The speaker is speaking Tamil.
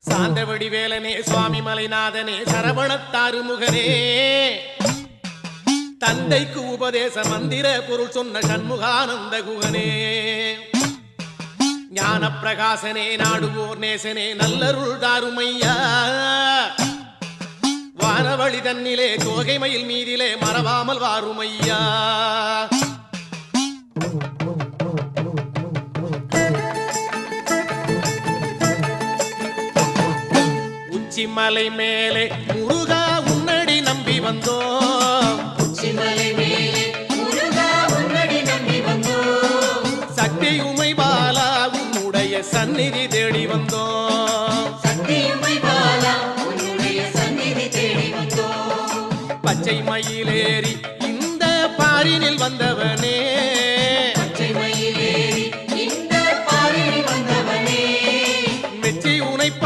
சாந்தவடி வேலனே சுவாமி மலைநாதனே சரவணத்தாறு முகனே தந்தைக்கு உபதேச மந்திர பொருள் சொன்ன சண்முகானந்த குகனே ஞான பிரகாசனே நாடுவோர் நேசனே நல்லருள் தாருமையா வானவழி தன்னிலே தோகை மயில் மீதிலே மறவாமல் வாருமையா உச்சிமலை மேலே முருகா உன்னடி நம்பி வந்தோம் உச்சிமலை மேலே முருகா உன்னடி நம்பி வந்தோம் சக்தியுமை பாலா உன்னுடைய சந்நிதி தேடி வந்தோம் சக்தியுமை பாலா உன்னுடைய சந்நிதி தேடி வந்தோம் பச்சை மயிலேறி இந்த பாரினில் வந்தவன்